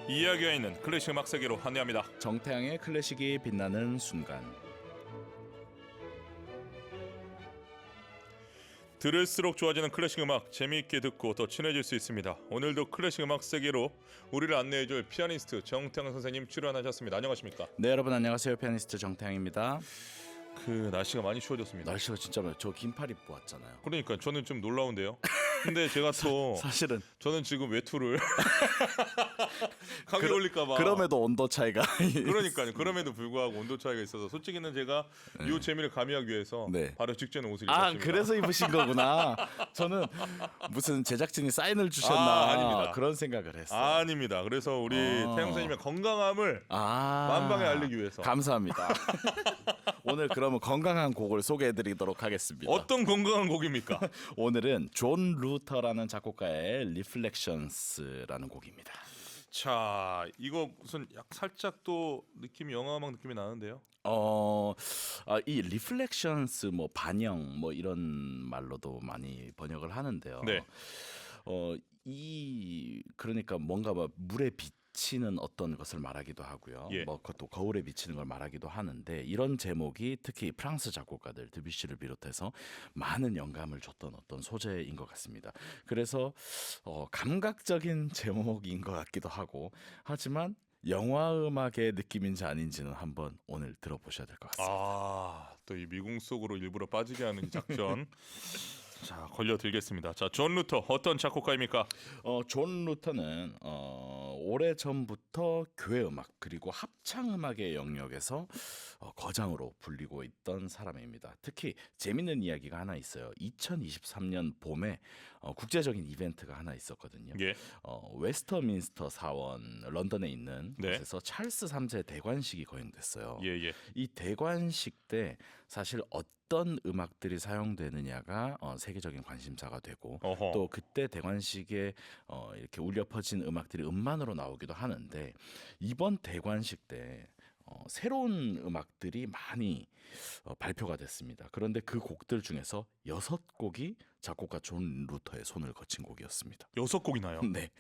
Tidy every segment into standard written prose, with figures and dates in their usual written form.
이야기가 있는 클래식 음악 세계로 안내합니다. 정태양의 클래식이 빛나는 순간. 들을수록 좋아지는 클래식 음악, 재미있게 듣고 더 친해질 수 있습니다. 오늘도 클래식 음악 세계로 우리를 안내해줄 피아니스트 정태양 선생님 출연하셨습니다. 안녕하십니까? 네, 여러분 안녕하세요. 피아니스트 정태양입니다. 날씨가 많이 추워졌습니다. 날씨가 진짜 저 긴팔 입고 왔잖아요. 그러니까 저는 좀 놀라운데요. 근데 제가 또 사실은 저는 지금 외투를 감기 걸릴까봐. 그럼에도 온도 차이가 그러니까요. 그럼에도 불구하고 온도 차이가 있어서 솔직히는 제가 이 재미를 가미하기 위해서 네. 바로 직전에 옷을 아, 입었습니다. 그래서 입으신 거구나. 저는 무슨 제작진이 사인을 주셨나 아닙니다. 그런 생각을 했어요. 아닙니다. 그래서 우리 태양 선생님의 건강함을 만방에 알리기 위해서. 감사합니다. 오늘 그러면 건강한 곡을 소개해드리도록 하겠습니다. 어떤 건강한 곡입니까? 오늘은 존 루터라는 작곡가의 Reflections라는 곡입니다. 자, 이거 무슨 살짝 또 느낌이 영화음악 느낌이 나는데요. 이 Reflections 뭐 반영 뭐 이런 말로도 많이 번역을 하는데요. 네. 그러니까 뭔가 뭐 물에 비치는 어떤 것을 말하기도 하고요. 예. 뭐 그것도 거울에 비치는 걸 말하기도 하는데 이런 제목이 특히 프랑스 작곡가들 드뷔시를 비롯해서 많은 영감을 줬던 어떤 소재인 것 같습니다. 그래서 감각적인 제목인 것 같기도 하고 하지만 영화 음악의 느낌인지 아닌지는 한번 오늘 들어보셔야 될 것 같습니다. 또 이 미궁 속으로 일부러 빠지게 하는 이 작전. 자, 걸려들겠습니다. 자, 존 루터 어떤 작곡가입니까? 존 루터는 오래전부터 교회 음악 그리고 합창 음악의 영역에서 거장으로 불리고 있던 사람입니다. 특히 재밌는 이야기가 하나 있어요. 2023년 봄에 국제적인 이벤트가 하나 있었거든요. 예. 웨스터민스터 사원 런던에 있는 네. 곳에서 찰스 3세 대관식이 거행됐어요. 예. 이 대관식 때 사실 어떤 음악들이 사용되느냐가 세계적인 관심사가 되고 어허. 또 그때 대관식에 이렇게 울려 퍼진 음악들이 음반으로 나오기도 하는데 이번 대관식 때 새로운 음악들이 많이 발표가 됐습니다. 그런데 그 곡들 중에서 6곡이 작곡가 존 루터의 손을 거친 곡이었습니다. 6곡이나요? 네.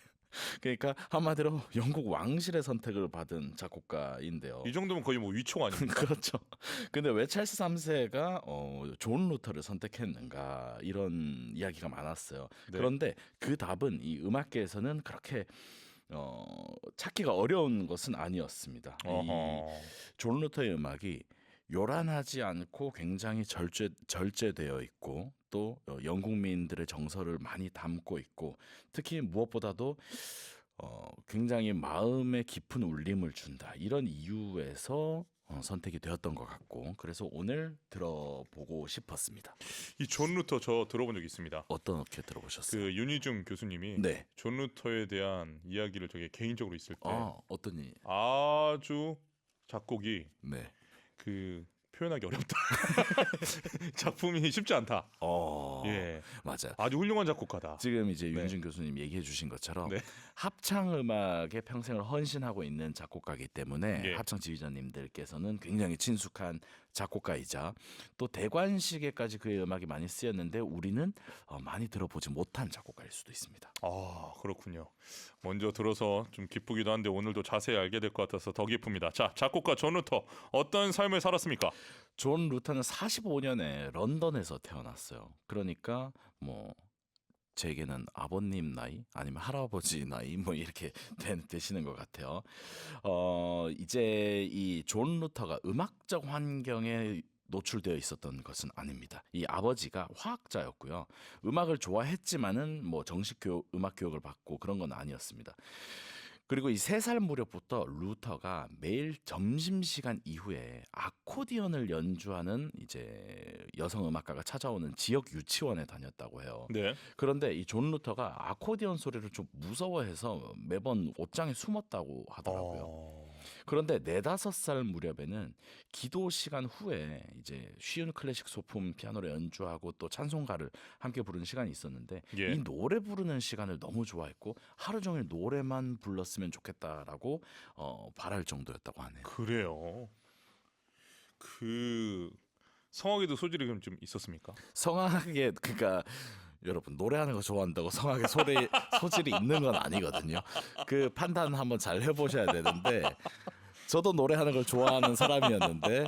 그러니까 한마디로 영국 왕실의 선택을 받은 작곡가인데요. 이 정도면 거의 뭐 위촉 아닙니까? 그렇죠. 근데 왜 찰스 3세가 존 루터를 선택했는가 이런 이야기가 많았어요. 네. 그런데 그 답은 이 음악계에서는 그렇게 찾기가 어려운 것은 아니었습니다. 존 루터의 음악이 요란하지 않고 굉장히 절제되어 있고 또 영국민들의 정서를 많이 담고 있고 특히 무엇보다도 굉장히 마음에 깊은 울림을 준다. 이런 이유에서 선택이 되었던 것 같고 그래서 오늘 들어보고 싶었습니다. 이 존 루터 저 들어본 적 있습니다. 어떻게 들어보셨어요? 그 윤희중 교수님이 네. 존 루터에 대한 이야기를 저게 개인적으로 있을 때 어떠니? 아주 작곡이 네. 그 표현하기 어렵다. 작품이 쉽지 않다. 예, 맞아요. 아주 훌륭한 작곡가다. 지금 이제 윤준 교수님 얘기해 주신 것처럼 네. 합창 음악에 평생을 헌신하고 있는 작곡가이기 때문에 예. 합창 지휘자님들께서는 굉장히 친숙한 작곡가이자 또 대관식에까지 그의 음악이 많이 쓰였는데 우리는 많이 들어보지 못한 작곡가일 수도 있습니다. 그렇군요. 먼저 들어서 좀 기쁘기도 한데 오늘도 자세히 알게 될 것 같아서 더 기쁩니다. 자, 작곡가 존 루터 어떤 삶을 살았습니까? 존 루터는 45년에 런던에서 태어났어요. 그러니까 뭐 제게는 아버님 나이 아니면 할아버지 나이 뭐 이렇게 되시는 것 같아요. 이제 이 존 루터가 음악적 환경에 노출되어 있었던 것은 아닙니다. 이 아버지가 화학자였고요. 음악을 좋아했지만은 뭐 정식 음악 교육을 받고 그런 건 아니었습니다. 그리고 이 3살 무렵부터 루터가 매일 점심시간 이후에 아코디언을 연주하는 이제 여성 음악가가 찾아오는 지역 유치원에 다녔다고 해요. 네. 그런데 이 존 루터가 아코디언 소리를 좀 무서워해서 매번 옷장에 숨었다고 하더라고요. 그런데 4-5살 무렵에는 기도 시간 후에 이제 쉬운 클래식 소품 피아노를 연주하고 또 찬송가를 함께 부르는 시간이 있었는데 예. 이 노래 부르는 시간을 너무 좋아했고 하루 종일 노래만 불렀으면 좋겠다라고 바랄 정도였다고 하네요. 그래요. 그 성악에도 소질이 좀 있었습니까? 성악에 그러니까 여러분 노래하는 거 좋아한다고 성악에 소질이 있는 건 아니거든요. 그 판단 한번 잘 해보셔야 되는데 저도 노래하는 걸 좋아하는 사람이었는데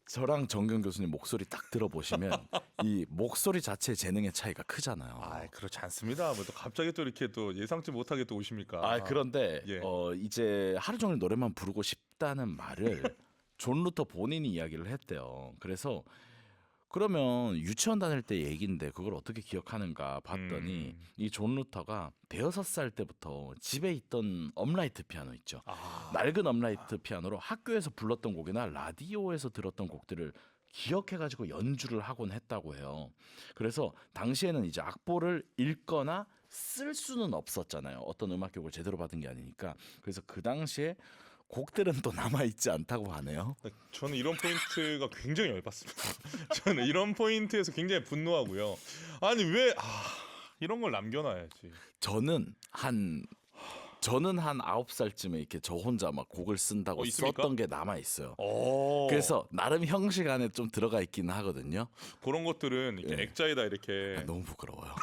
저랑 정경 교수님 목소리 딱 들어보시면 이 목소리 자체 재능의 차이가 크잖아요. 아, 그렇지 않습니다. 뭐 또 갑자기 또 이렇게 또 예상치 못하게 또 오십니까? 그런데 예. 이제 하루 종일 노래만 부르고 싶다는 말을 존 루터 본인이 이야기를 했대요. 그래서 그러면 유치원 다닐 때 얘기인데 그걸 어떻게 기억하는가 봤더니 이 존 루터가 대여섯 살 때부터 집에 있던 업라이트 피아노 있죠. 낡은 업라이트 피아노로 학교에서 불렀던 곡이나 라디오에서 들었던 곡들을 기억해가지고 연주를 하곤 했다고 해요. 그래서 당시에는 이제 악보를 읽거나 쓸 수는 없었잖아요. 어떤 음악 교육을 제대로 받은 게 아니니까. 그래서 그 당시에 곡들은 또 남아 있지 않다고 하네요. 저는 이런 포인트가 굉장히 열받습니다. 저는 이런 포인트에서 굉장히 분노하고요. 아니 왜 이런 걸 남겨놔야지. 저는 한 9살쯤에 이렇게 저 혼자 막 곡을 쓴다고 있습니까? 썼던 게 남아 있어요. 오. 그래서 나름 형식 안에 좀 들어가 있긴 하거든요. 그런 것들은 이렇게 예. 액자에다 이렇게 너무 부끄러워요.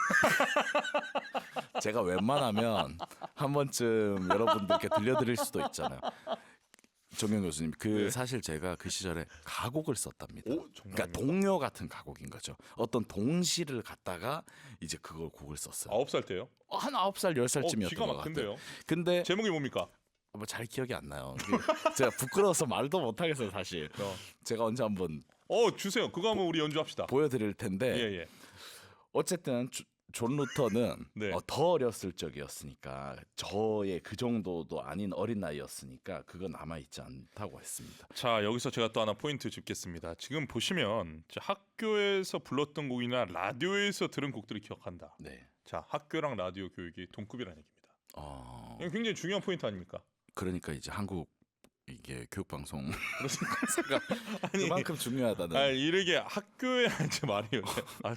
제가 웬만하면 한 번쯤 여러분들께 들려드릴 수도 있잖아요. 정경 교수님, 네. 사실 제가 그 시절에 가곡을 썼답니다. 오, 정말입니까? 그러니까 동요 같은 가곡인 거죠. 어떤 동시를 갖다가 이제 그걸 곡을 썼어요. 9살 때요? 한 9살, 10살쯤이었던 기가 것 같아요. 막힌데요. 근데 제목이 뭡니까? 뭐 잘 기억이 안 나요. 제가 부끄러워서 말도 못 하겠어요, 사실. 제가 언제 한번 주세요. 그거 한번 우리 연주합시다. 보여드릴 텐데 예. 어쨌든 존 루터는 네. 더 어렸을 적이었으니까 저의 그 정도도 아닌 어린 나이였으니까 그건 남아 있지 않다고 했습니다. 자, 여기서 제가 또 하나 포인트 짚겠습니다. 지금 보시면 학교에서 불렀던 곡이나 라디오에서 들은 곡들을 기억한다. 네. 자, 학교랑 라디오 교육이 동급이라는 얘기입니다. 어, 이건 굉장히 중요한 포인트 아닙니까? 그러니까 이제 한국 이게 교육방송 아니, 그만큼 중요하다는. 이르게 학교에 이제 말이요.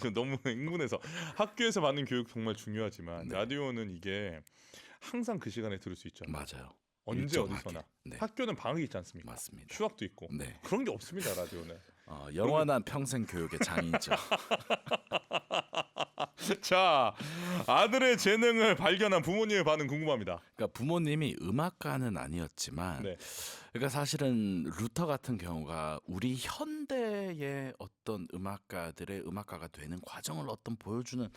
좀 너무 흥분해서 학교에서 받는 교육 정말 중요하지만 네. 라디오는 이게 항상 그 시간에 들을 수 있잖아요. 맞아요. 언제 일정하게. 어디서나. 네. 학교는 방학이 있지 않습니까? 맞습니다. 휴학도 있고. 네. 그런 게 없습니다, 라디오는. 영원한 평생 교육의 장이죠. 자, 아들의 재능을 발견한 부모님의 반응 궁금합니다. 그러니까 부모님이 음악가는 아니었지만 네. 그러니까 사실은 루터 같은 경우가 우리 현대의 어떤 음악가들의 음악가가 되는 과정을 어떤 보여주는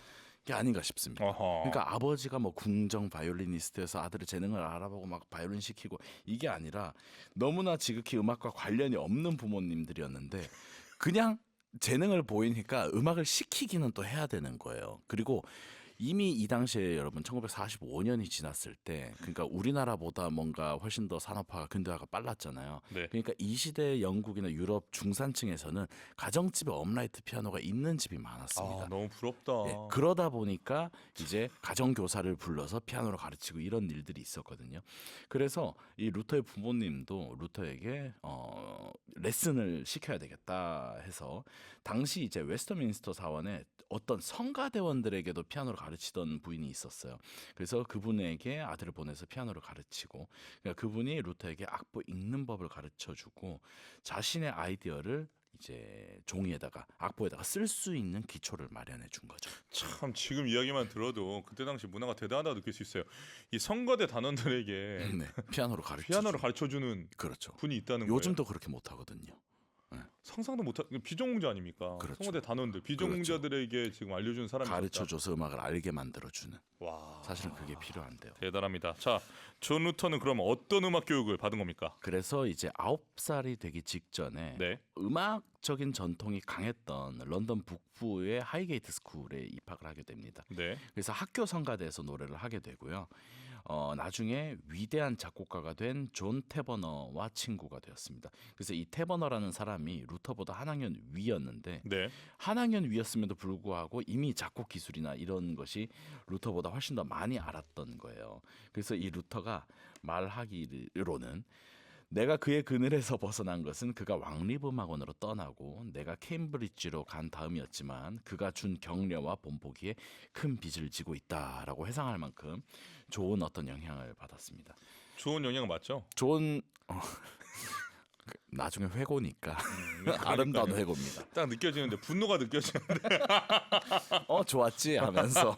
게 아닌가 싶습니다. 어허. 그러니까 아버지가 뭐 궁정 바이올리니스트여서 아들의 재능을 알아보고 막 바이올린 시키고 이게 아니라 너무나 지극히 음악과 관련이 없는 부모님들이었는데 그냥 재능을 보이니까 음악을 시키기는 또 해야 되는 거예요. 그리고 이미 이 당시에 여러분 1945년이 지났을 때 그러니까 우리나라보다 뭔가 훨씬 더 산업화가 근대화가 빨랐잖아요. 네. 그러니까 이 시대 영국이나 유럽 중산층에서는 가정집에 업라이트 피아노가 있는 집이 많았습니다. 너무 부럽다. 예, 그러다 보니까 이제 가정교사를 불러서 피아노를 가르치고 이런 일들이 있었거든요. 그래서 이 루터의 부모님도 루터에게 레슨을 시켜야 되겠다 해서 당시 이제 웨스터민스터 사원에 어떤 성가대원들에게도 피아노를 가르치던 부인이 있었어요. 그래서 그분에게 아들을 보내서 피아노를 가르치고 그러니까 그분이 루터에게 악보 읽는 법을 가르쳐주고 자신의 아이디어를 이제 종이에다가 악보에다가 쓸 수 있는 기초를 마련해 준 거죠. 참 지금 이야기만 들어도 그때 당시 문화가 대단하다고 느낄 수 있어요. 이 성가대 단원들에게 네, 피아노를 피아노를 가르쳐주는 그렇죠. 분이 있다는 거예요. 요즘도 그렇게 못 하거든요. 상상도 못한 비전공자 아닙니까? 그렇죠. 성가대 단원들 비전공자들에게 지금 알려주는 사람이 가르쳐줘서 음악을 알게 만들어주는. 와, 사실은 그게 필요한데요. 대단합니다. 자, 존 루터는 그럼 어떤 음악 교육을 받은 겁니까? 그래서 이제 9살이 되기 직전에 네. 음악적인 전통이 강했던 런던 북부의 하이게이트 스쿨에 입학을 하게 됩니다. 네. 그래서 학교 성가대에서 노래를 하게 되고요. 나중에 위대한 작곡가가 된 존 태버너와 친구가 되었습니다. 그래서 이 태버너라는 사람이 루터보다 한 학년 위였는데 네. 한 학년 위였음에도 불구하고 이미 작곡 기술이나 이런 것이 루터보다 훨씬 더 많이 알았던 거예요. 그래서 이 루터가 말하기로는 내가 그의 그늘에서 벗어난 것은 그가 왕립음악원으로 떠나고 내가 케임브리지로 간 다음이었지만 그가 준 격려와 본보기에 큰 빚을 지고 있다라고 회상할 만큼 좋은 어떤 영향을 받았습니다. 좋은 영향 맞죠? 좋은 나중에 회고니까 그러니까요. 아름다운 회고입니다. 딱 느껴지는데 분노가 느껴지는데. 좋았지 하면서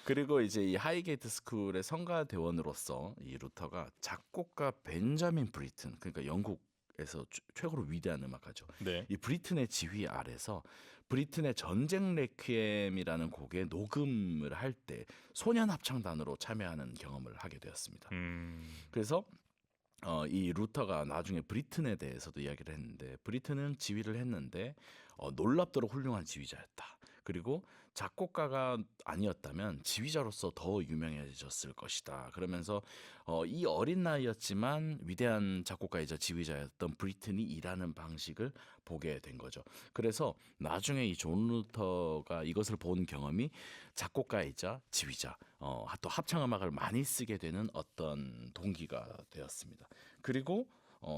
그리고 이제 이 하이게이트 스쿨의 성가대원으로서 이 루터가 작곡가 벤자민 브리튼, 그러니까 영국에서 최고로 위대한 음악가죠. 네. 이 브리튼의 지휘 아래서 브리튼의 전쟁 레퀴엠이라는 곡의 녹음을 할 때 소년 합창단으로 참여하는 경험을 하게 되었습니다. 그래서 이 루터가 나중에 브리튼에 대해서도 이야기를 했는데, 브리튼은 지휘를 했는데 놀랍도록 훌륭한 지휘자였다. 그리고 작곡가가 아니었다면 지휘자로서 더 유명해졌을 것이다. 그러면서 이 어린 나이였지만 위대한 작곡가이자 지휘자였던 브리튼이 일하는 방식을 보게 된 거죠. 그래서 나중에 이 존 루터가 이것을 본 경험이 작곡가이자 지휘자, 또 합창음악을 많이 쓰게 되는 어떤 동기가 되었습니다. 그리고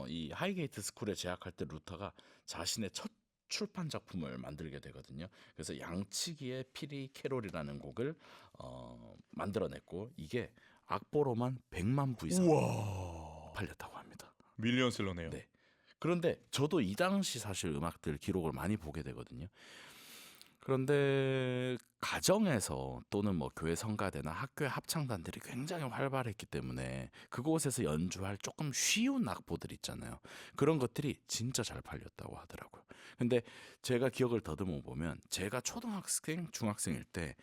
이 하이게이트 스쿨에 재학할 때 루터가 자신의 첫 출판 작품을 만들게 되거든요. 그래서 양치기의 피리 캐롤이라는 곡을 만들어냈고, 이게 악보로만 100만 부 이상 팔렸다고 합니다. 밀리언셀러네요. 네. 그런데 저도 이 당시 사실 음악들 기록을 많이 보게 되거든요. 그런데 가정에서 또는 뭐 교회 성가대나 학교의 합창단들이 굉장히 활발했기 때문에 그곳에서 연주할 조금 쉬운 악보들 있잖아요. 그런 것들이 진짜 잘 팔렸다고 하더라고요. 근데 제가 기억을 더듬어 보면 제가 초등학생, 중학생일 때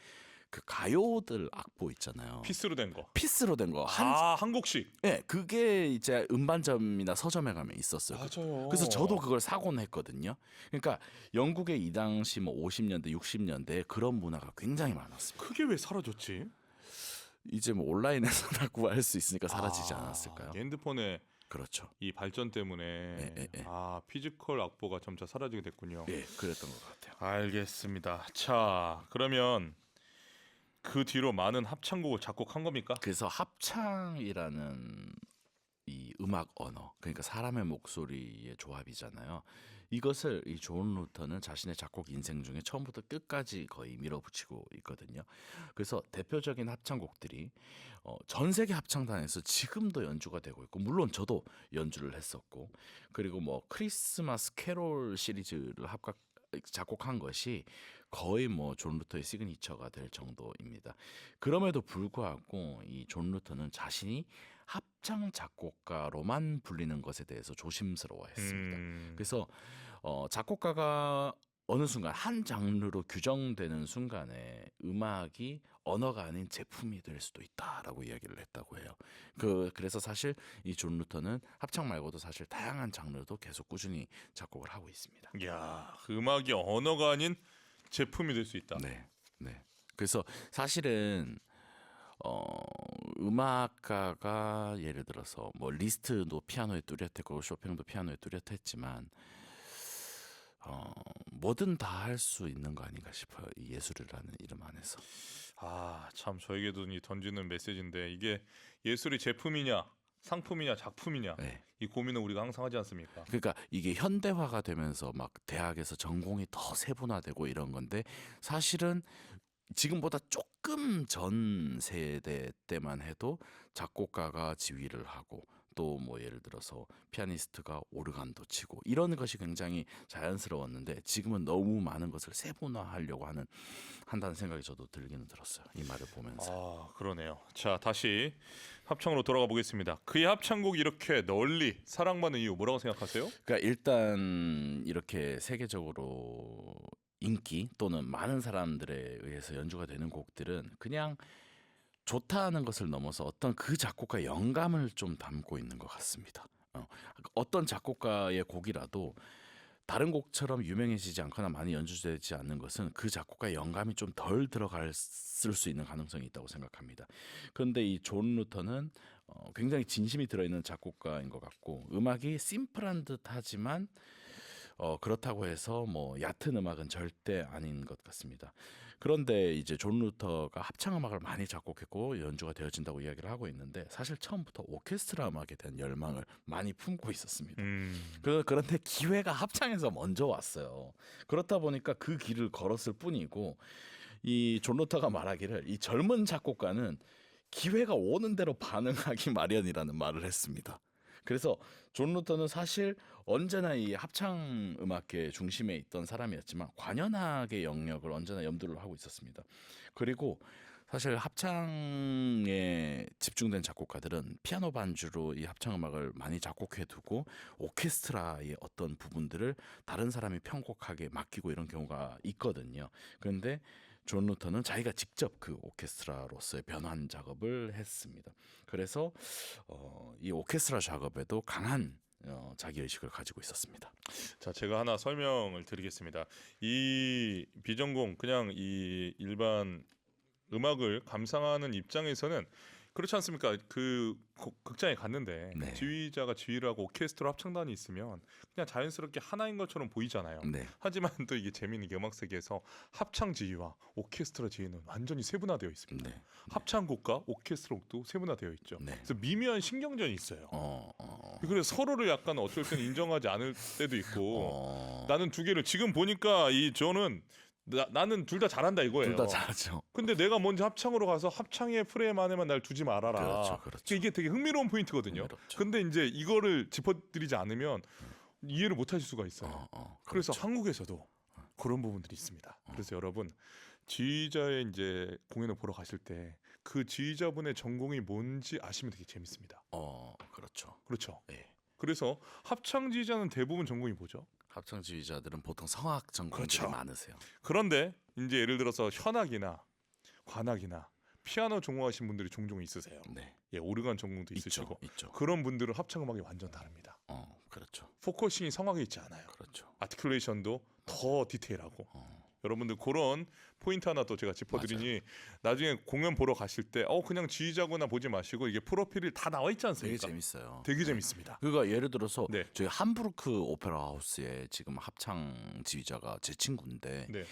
그 가요들 악보 있잖아요. 피스로 된 거. 피스로 된 거. 한 곡씩. 네, 그게 이제 음반점이나 서점에 가면 있었어요. 맞아요. 그래서 저도 그걸 사곤 했거든요. 그러니까 영국의 이 당시 뭐 50년대, 60년대에 그런 문화가 굉장히 많았습니다. 그게 왜 사라졌지? 이제 뭐 온라인에서나 구할 수 있으니까 사라지지 않았을까요? 핸드폰의 그렇죠. 이 발전 때문에 피지컬 악보가 점차 사라지게 됐군요. 예, 그랬던 것 같아요. 알겠습니다. 자, 그러면 그 뒤로 많은 합창곡을 작곡한 겁니까? 그래서 합창이라는 이 음악 언어, 그러니까 사람의 목소리의 조합이잖아요. 이것을 이 존 루터는 자신의 작곡 인생 중에 처음부터 끝까지 거의 밀어붙이고 있거든요. 그래서 대표적인 합창곡들이 전 세계 합창단에서 지금도 연주가 되고 있고, 물론 저도 연주를 했었고, 그리고 뭐 크리스마스 캐롤 시리즈를 작곡한 것이 거의 뭐 존 루터의 시그니처가 될 정도입니다. 그럼에도 불구하고 이 존 루터는 자신이 합창 작곡가로만 불리는 것에 대해서 조심스러워했습니다. 그래서 작곡가가 어느 순간 한 장르로 규정되는 순간에 음악이 언어가 아닌 제품이 될 수도 있다라고 이야기를 했다고 해요. 그래서 사실 이 존 루터는 합창 말고도 사실 다양한 장르도 계속 꾸준히 작곡을 하고 있습니다. 이야, 음악이 언어가 아닌 제품이 될 수 있다. 네, 네. 그래서 사실은 음악가가 예를 들어서 뭐 리스트도 피아노에 뚜렷했고 쇼팽도 피아노에 뚜렷했지만 뭐든 다 할 수 있는 거 아닌가 싶어요. 이 예술이라는 이름 안에서. 참 저에게도 던지는 메시지인데, 이게 예술이 제품이냐 상품이냐 작품이냐, 네. 이 고민은 우리가 항상 하지 않습니까? 그러니까 이게 현대화가 되면서 막 대학에서 전공이 더 세분화되고 이런 건데, 사실은 지금보다 조금 전 세대 때만 해도 작곡가가 지휘를 하고 또 뭐 예를 들어서 피아니스트가 오르간도 치고 이런 것이 굉장히 자연스러웠는데, 지금은 너무 많은 것을 세분화하려고 한다는 생각이 저도 들기는 들었어요. 이 말을 보면서. 그러네요. 자, 다시 합창으로 돌아가 보겠습니다. 그의 합창곡이 이렇게 널리 사랑받는 이유 뭐라고 생각하세요? 그러니까 일단 이렇게 세계적으로 인기 또는 많은 사람들에 의해서 연주가 되는 곡들은 그냥 좋다는 것을 넘어서 어떤 그 작곡가의 영감을 좀 담고 있는 것 같습니다. 어떤 작곡가의 곡이라도 다른 곡처럼 유명해지지 않거나 많이 연주되지 않는 것은 그 작곡가의 영감이 좀 덜 들어갈 수 있는 가능성이 있다고 생각합니다. 그런데 이 존 루터는 굉장히 진심이 들어있는 작곡가인 것 같고, 음악이 심플한 듯하지만 그렇다고 해서 뭐 얕은 음악은 절대 아닌 것 같습니다. 그런데 이제 존 루터가 합창 음악을 많이 작곡했고 연주가 되어진다고 이야기를 하고 있는데, 사실 처음부터 오케스트라 음악에 대한 열망을 많이 품고 있었습니다. 그런데 기회가 합창에서 먼저 왔어요. 그렇다 보니까 그 길을 걸었을 뿐이고, 이 존 루터가 말하기를 이 젊은 작곡가는 기회가 오는 대로 반응하기 마련이라는 말을 했습니다. 그래서 존 루터는 사실 언제나 이 합창 음악계 중심에 있던 사람이었지만 관현악의 영역을 언제나 염두를 하고 있었습니다. 그리고 사실 합창에 집중된 작곡가들은 피아노 반주로 이 합창 음악을 많이 작곡해 두고 오케스트라의 어떤 부분들을 다른 사람이 편곡하게 맡기고 이런 경우가 있거든요. 그런데 존 루터는 자기가 직접 그 오케스트라로서의 변환 작업을 했습니다. 그래서 이 오케스트라 작업에도 강한 자기 의식을 가지고 있었습니다. 자, 제가 하나 설명을 드리겠습니다. 이 비전공 그냥 이 일반 음악을 감상하는 입장에서는 그렇지 않습니까? 그 극장에 갔는데 네. 지휘자가 지휘를 하고 오케스트라 합창단이 있으면 그냥 자연스럽게 하나인 것처럼 보이잖아요. 네. 하지만 또 이게 재미있는 게 음악 세계에서 합창 지휘와 오케스트라 지휘는 완전히 세분화되어 있습니다. 네. 합창곡과 오케스트라곡도 세분화되어 있죠. 네. 그래서 미묘한 신경전이 있어요. 그래서 서로를 약간 어쩔 때는 인정하지 않을 때도 있고 나는 두 개를 지금 보니까 이 저는 나는 둘 다 잘한다 이거예요. 둘 다 잘하죠. 근데 내가 먼저 합창으로 가서 합창의 프레임 안에만 날 두지 말아라. 그렇죠, 그렇죠. 이게 되게 흥미로운 포인트거든요. 흥미롭죠. 근데 이제 이거를 짚어드리지 않으면 이해를 못하실 수가 있어요. 그래서 그렇죠. 한국에서도 그런 부분들이 있습니다. 그래서 여러분 지휘자의 이제 공연을 보러 가실 때 그 지휘자분의 전공이 뭔지 아시면 되게 재밌습니다. 그렇죠. 그렇죠. 예. 그래서 합창 지휘자는 대부분 전공이 뭐죠? 합창 지휘자들은 보통 성악 전공들이 그렇죠. 많으세요. 그런데 이제 예를 들어서 현악이나 관악이나 피아노 전공하신 분들이 종종 있으세요. 네. 예, 오르간 전공도 있으시고 있죠. 그런 분들은 합창 음악이 완전 다릅니다. 그렇죠. 포커싱이 성악에 있지 않아요. 그렇죠. 아티큘레이션도 더 디테일하고 여러분들 그런 포인트 하나 또 제가 짚어드리니 나중에 공연 보러 가실 때 그냥 지휘자거나 보지 마시고 이게 프로필이 다 나와 있지 되게 않습니까? 재밌어요. 되게 재밌습니다. 그러니까 예를 들어서 네. 저희 함부르크 오페라 하우스에 지금 합창 지휘자가 제 친구인데 네.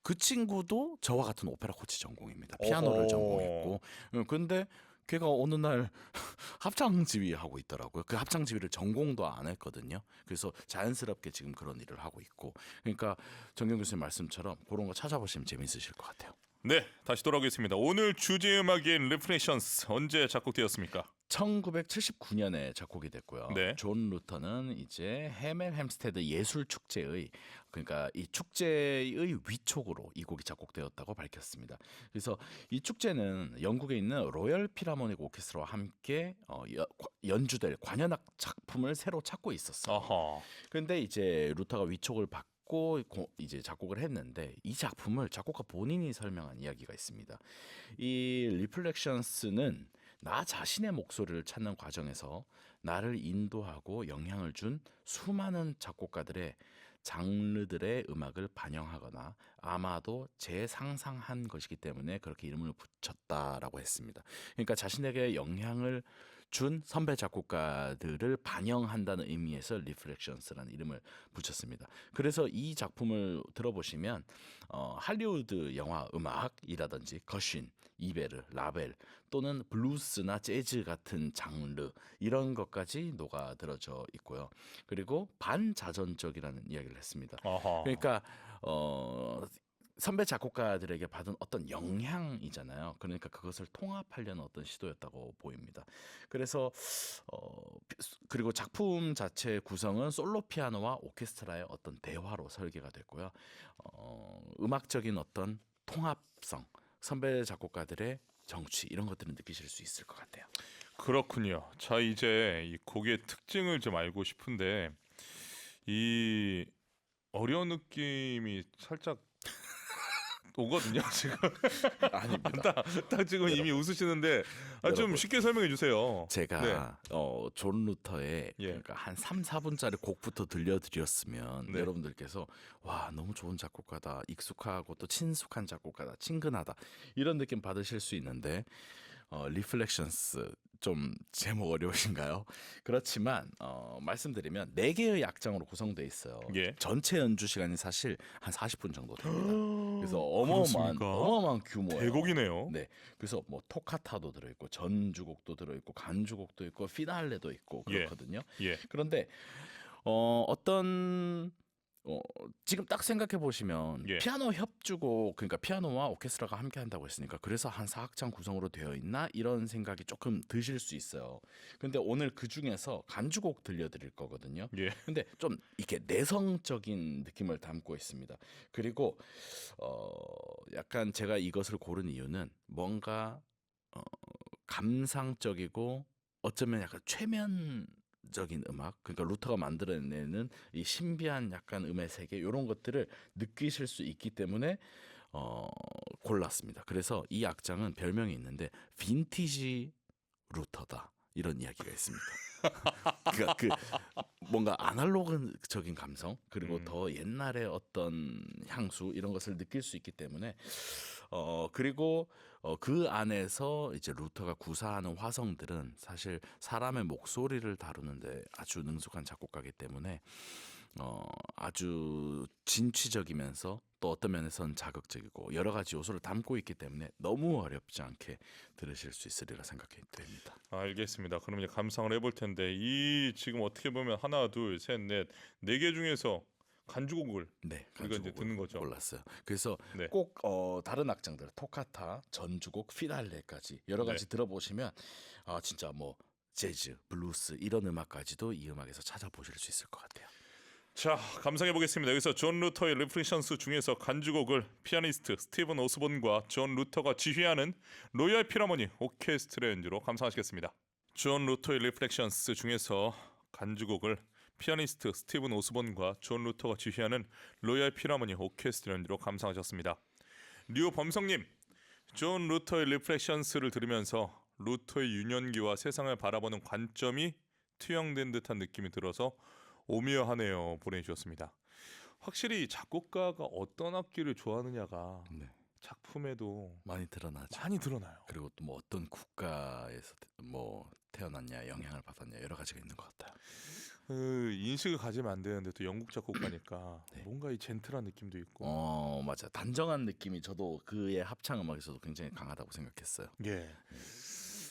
그 친구도 저와 같은 오페라 코치 전공입니다. 피아노를 어허. 전공했고 근데 걔가 어느 날 합창 지휘하고 있더라고요. 그 합창 지휘를 전공도 안 했거든요. 그래서 자연스럽게 지금 그런 일을 하고 있고 그러니까 정경 교수님 말씀처럼 그런 거 찾아보시면 재밌으실 것 같아요. 네, 다시 돌아오겠습니다. 오늘 주제 음악인 리프레션스 언제 작곡되었습니까? 1979년에 작곡이 됐고요. 네. 존 루터는 이제 헤멜 햄스테드 예술 축제의 그러니까 이 축제의 위촉으로 이 곡이 작곡되었다고 밝혔습니다. 그래서 이 축제는 영국에 있는 로열 필하모닉 오케스트라와 함께 연주될 관현악 작품을 새로 찾고 있었어요. 아하. 그런데 이제 루터가 위촉을 받고 이제 작곡을 했는데 이 작품을 작곡가 본인이 설명한 이야기가 있습니다. 이 리플렉션스는 나 자신의 목소리를 찾는 과정에서 나를 인도하고 영향을 준 수많은 작곡가들의 장르들의 음악을 반영하거나 아마도 재상상한 것이기 때문에 그렇게 이름을 붙였다라고 했습니다. 그러니까 자신에게 영향을 준 선배 작곡가들을 반영한다는 의미에서 리플렉션스라는 이름을 붙였습니다. 그래서 이 작품을 들어보시면 할리우드 영화 음악이라든지 거신, 이베르, 라벨 또는 블루스나 재즈 같은 장르 이런 것까지 녹아들어져 있고요. 그리고 반자전적이라는 이야기를 했습니다. 아하. 그러니까 선배 작곡가들에게 받은 어떤 영향이잖아요. 그러니까 그것을 통합하려는 어떤 시도였다고 보입니다. 그래서 그리고 작품 자체 구성은 솔로 피아노와 오케스트라의 어떤 대화로 설계가 됐고요. 음악적인 어떤 통합성, 선배 작곡가들의 정취 이런 것들을 느끼실 수 있을 것 같아요. 그렇군요. 자, 이제 이 곡의 특징을 좀 알고 싶은데 이 어려운 느낌이 살짝 오거든요. 지금 아닙니다. 딱 지금 이미 웃으시는데 좀 여러분. 쉽게 설명해 주세요. 제가 존 루터의 예. 그러니까 한 3, 4분짜리 곡부터 들려드렸으면 네. 여러분들께서 와 너무 좋은 작곡가다 익숙하고 또 친숙한 작곡가다 친근하다 이런 느낌 받으실 수 있는데 리플렉션스 좀 제목 어려우신가요? 그렇지만 말씀드리면 4개의 악장으로 구성되어 있어요. 예. 전체 연주 시간이 사실 한 40분 정도 됩니다. 그래서 그렇습니까? 어마어마한 규모예요. 대곡이네요. 네, 그래서 뭐 토카타도 들어있고 전주곡도 들어있고 간주곡도 있고 피날레도 있고 그렇거든요. 예. 그런데 어떤 어, 지금 딱 생각해 보시면 예. 피아노 협주곡 그러니까 피아노와 오케스트라가 함께 한다고 했으니까 그래서 한 사악장 구성으로 되어 있나 이런 생각이 조금 드실 수 있어요. 근데 오늘 그 중에서 간주곡 들려드릴 거거든요. 예. 근데 좀 이렇게 내성적인 느낌을 담고 있습니다. 그리고 약간 제가 이것을 고른 이유는 뭔가 어, 감상적이고 어쩌면 약간 최면적인 음악, 그러니까 루터가 만들어내는 이 신비한 약간 음의 세계 이런 것들을 느끼실 수 있기 때문에 골랐습니다. 그래서 이 악장은 별명이 있는데 빈티지 루터다 이런 이야기가 있습니다. 그러니까 그 뭔가 아날로그적인 감성 그리고 음. 더 옛날의 어떤 향수 이런 것을 느낄 수 있기 때문에 그리고 그 안에서 이제 루터가 구사하는 화성들은 사실 사람의 목소리를 다루는데 아주 능숙한 작곡가이기 때문에 아주 진취적이면서 또 어떤 면에서는 자극적이고 여러 가지 요소를 담고 있기 때문에 너무 어렵지 않게 들으실 수 있으리라 생각이 됩니다. 알겠습니다. 그럼 이제 감상을 해볼 텐데 이 지금 어떻게 보면 하나, 둘, 셋, 넷, 네 개 중에서 간주곡을 네, 우리가 이제 듣는 거죠. 골랐어요. 그래서 네. 꼭 다른 악장들, 토카타, 전주곡, 피날레까지 여러 네. 가지 들어보시면 진짜 뭐 재즈, 블루스 이런 음악까지도 이 음악에서 찾아보실 수 있을 것 같아요. 자, 감상해 보겠습니다. 여기서 존 루터의 리프렉션스 중에서 간주곡을 피아니스트 스티븐 오스본과 존 루터가 지휘하는 로열 필하모니 오케스트라 연주로 감상하시겠습니다. 존 루터의 리프렉션스 중에서 간주곡을 피아니스트 스티븐 오스본과 존 루터가 지휘하는 로열 필하모니 오케스트라 연주로 감상하셨습니다. 류 범성님, 존 루터의 리프렉션스를 들으면서 루터의 유년기와 세상을 바라보는 관점이 투영된 듯한 느낌이 들어서 오묘하네요 보내주셨습니다. 확실히 작곡가가 어떤 악기를 좋아하느냐가 네, 작품에도 많이 드러나죠. 많이 드러나요. 그리고 또 뭐 어떤 국가에서 뭐 태어났냐, 영향을 받았냐 여러 가지가 있는 것 같아요. 그 인식을 가지면 안 되는데 또 영국 작곡가니까 네. 뭔가 이 젠틀한 느낌도 있고. 맞아. 단정한 느낌이 저도 그의 합창 음악에서도 굉장히 강하다고 생각했어요. 예.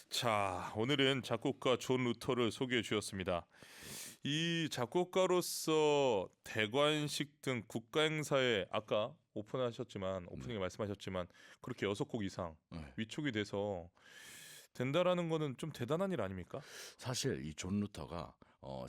자, 오늘은 작곡가 존 루터를 소개해 주셨습니다. 이 작곡가로서 대관식 등 국가 행사에 아까 오프닝에 말씀하셨지만 그렇게 6곡 이상 네. 위촉이 돼서 된다라는 거는 좀 대단한 일 아닙니까? 사실 이 존 루터가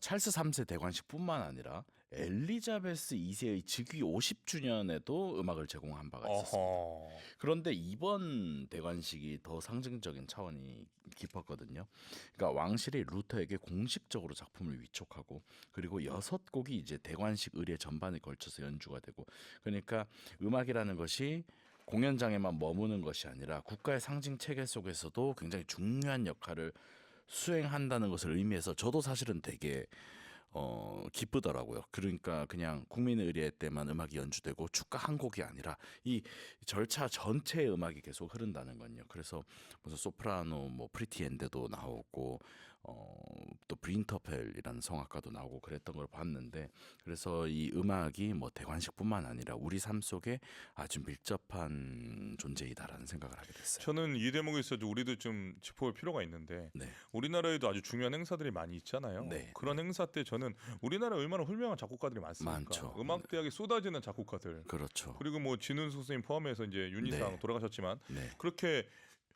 찰스 3세 대관식뿐만 아니라 엘리자베스 2세의 즉위 50주년에도 음악을 제공한 바가 있었습니다. 어허. 그런데 이번 대관식이 더 상징적인 차원이 깊었거든요. 그러니까 왕실이 루터에게 공식적으로 작품을 위촉하고 그리고 6곡이 이제 대관식 의례 전반에 걸쳐서 연주가 되고 그러니까 음악이라는 것이 공연장에만 머무는 것이 아니라 국가의 상징 체계 속에서도 굉장히 중요한 역할을 수행한다는 것을 의미해서 저도 사실은 되게 기쁘더라고요. 그러니까 그냥 국민 의례 때만 음악이 연주되고 축가 한 곡이 아니라 이 절차 전체의 음악이 계속 흐른다는 건요. 그래서 무슨 소프라노 뭐 프리티 엔데도 나오고 또 브린터펠이라는 성악가도 나오고 그랬던 걸 봤는데 그래서 이 음악이 뭐 대관식뿐만 아니라 우리 삶 속에 아주 밀접한 존재이다라는 생각을 하게 됐어요. 저는 이 대목에 있어도 우리도 좀 짚어볼 필요가 있는데 네. 우리나라에도 아주 중요한 행사들이 많이 있잖아요. 네, 그런 행사 때 저는 우리나라 얼마나 훌륭한 작곡가들이 많습니까? 많죠. 음악대학에 쏟아지는 작곡가들 그렇죠. 그리고 뭐 진훈 선생님 포함해서 이제 윤희상 네. 돌아가셨지만 네. 그렇게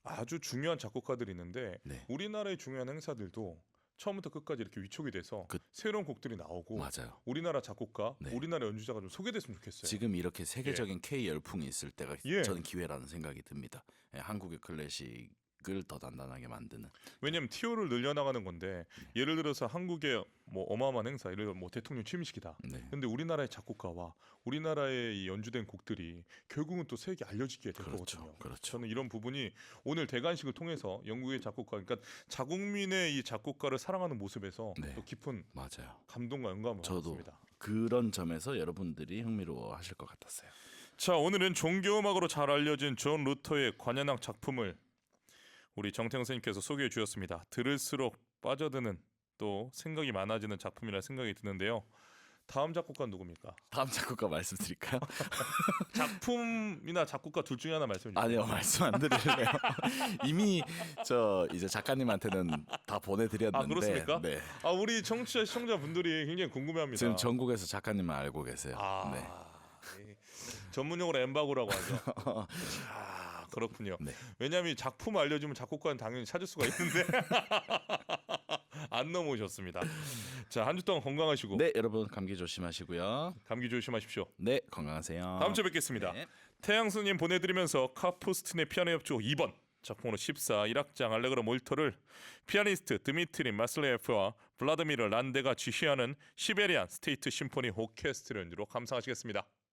아주 중요한 작곡가들이 있는데 네. 우리나라의 중요한 행사들도 처음부터 끝까지 이렇게 위촉이 돼서 그- 새로운 곡들이 나오고 맞아요. 우리나라 작곡가, 네. 우리나라 연주자가 좀 소개됐으면 좋겠어요. 지금 이렇게 세계적인 K 열풍이 있을 때가 예. 저는 기회라는 생각이 듭니다. 한국의 클래식을 더 단단하게 만드는. 왜냐하면 티오를 늘려나가는 건데 예를 들어서 한국의 뭐 어마어마한 행사, 예를 들어 뭐 대통령 취임식이다. 네. 근데 우리나라의 작곡가와 우리나라의 이 연주된 곡들이 결국은 또 세계에 알려지게 될 그렇죠. 거거든요. 그렇죠. 저는 이런 부분이 오늘 대관식을 통해서 영국의 작곡가, 그러니까 자국민의 이 작곡가를 사랑하는 모습에서 네. 또 깊은 맞아요. 감동과 영감을 저도 받았습니다. 그런 점에서 여러분들이 흥미로워하실 것 같았어요. 자, 오늘은 종교음악으로 잘 알려진 존 루터의 관현악 작품을 우리 정태영 선생님께서 소개해 주셨습니다. 들을수록 빠져드는 또 생각이 많아지는 작품이라 생각이 드는데요. 다음 작곡가 누굽니까? 다음 작곡가 말씀드릴까요? 작품이나 작곡가 둘 중에 하나 말씀해 주세요. 아니요, 말씀 안 드릴래요. 이미 저 이제 작가님한테는 다 보내드렸는데. 아, 그렇습니까? 네. 아, 우리 청취자 시청자분들이 굉장히 궁금해합니다. 지금 전국에서 작가님만 알고 계세요. 아, 네. 전문용어로 엠바고라고 하죠. 아, 그렇군요. 네. 왜냐하면 이 작품 알려주면 작곡가는 당연히 찾을 수가 있는데 안 넘어오셨습니다. 자, 한 주 동안 건강하시고 네, 여러분 감기 조심하시고요. 감기 조심하십시오. 네, 건강하세요. 다음 주에 뵙겠습니다. 네. 태양스님 보내드리면서 카푸스틴의 피아노 협주곡 2번 작품으로 14 1악장 알레그로 몰토를 피아니스트 드미트리 마슬레예프와 블라드미르 란데가 지휘하는 시베리안 스테이트 심포니 오케스트라 연주로 감상하시겠습니다.